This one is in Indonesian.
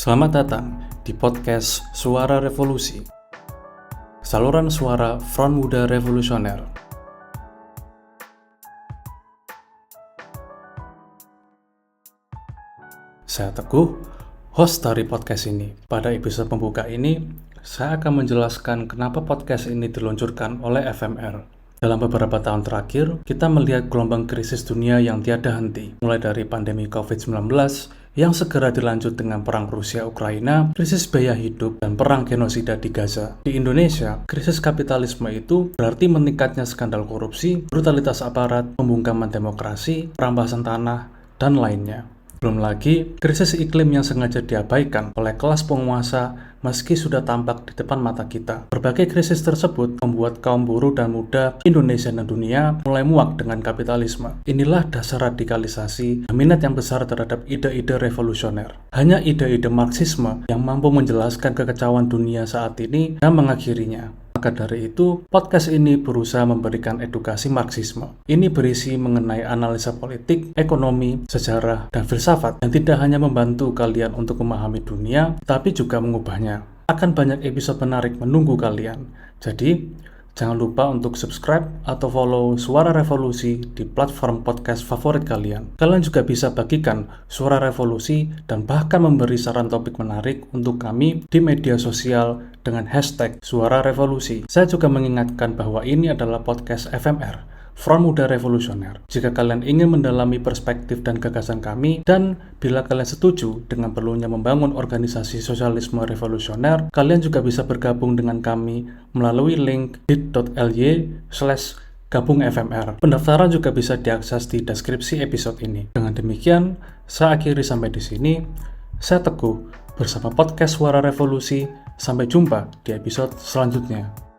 Selamat datang di podcast Suara Revolusi, saluran suara Front Muda Revolusioner. Saya Teguh, host dari podcast ini. Pada episode pembuka ini, saya akan menjelaskan kenapa podcast ini diluncurkan oleh FMR. Dalam beberapa tahun terakhir, kita melihat gelombang krisis dunia yang tiada henti, mulai dari pandemi COVID-19 yang segera dilanjut dengan perang Rusia-Ukraina, krisis biaya hidup, dan perang genosida di Gaza. Di Indonesia, krisis kapitalisme itu berarti meningkatnya skandal korupsi, brutalitas aparat, pembungkaman demokrasi, perampasan tanah, dan lainnya. Belum lagi, krisis iklim yang sengaja diabaikan oleh kelas penguasa meski sudah tampak di depan mata kita. Berbagai krisis tersebut membuat kaum buruh dan muda Indonesia dan dunia mulai muak dengan kapitalisme. Inilah dasar radikalisasi dan minat yang besar terhadap ide-ide revolusioner. Hanya ide-ide Marxisme yang mampu menjelaskan kekacauan dunia saat ini dan mengakhirinya. Maka dari itu, podcast ini berusaha memberikan edukasi Marxisme. Ini berisi mengenai analisa politik, ekonomi, sejarah, dan filsafat yang tidak hanya membantu kalian untuk memahami dunia, tapi juga mengubahnya. Akan banyak episode menarik menunggu kalian. Jadi, jangan lupa untuk subscribe atau follow Suara Revolusi di platform podcast favorit kalian. Kalian juga bisa bagikan Suara Revolusi dan bahkan memberi saran topik menarik untuk kami di media sosial dengan hashtag Suara Revolusi. Saya juga mengingatkan bahwa ini adalah podcast FMR, Front Muda Revolusioner. Jika kalian ingin mendalami perspektif dan gagasan kami, dan bila kalian setuju dengan perlunya membangun organisasi sosialisme revolusioner, kalian juga bisa bergabung dengan kami melalui link bit.ly/gabungfmr. Pendaftaran juga bisa diakses di deskripsi episode ini. Dengan demikian, saya akhiri sampai di sini. Saya Teguh bersama podcast Suara Revolusi. Sampai jumpa di episode selanjutnya.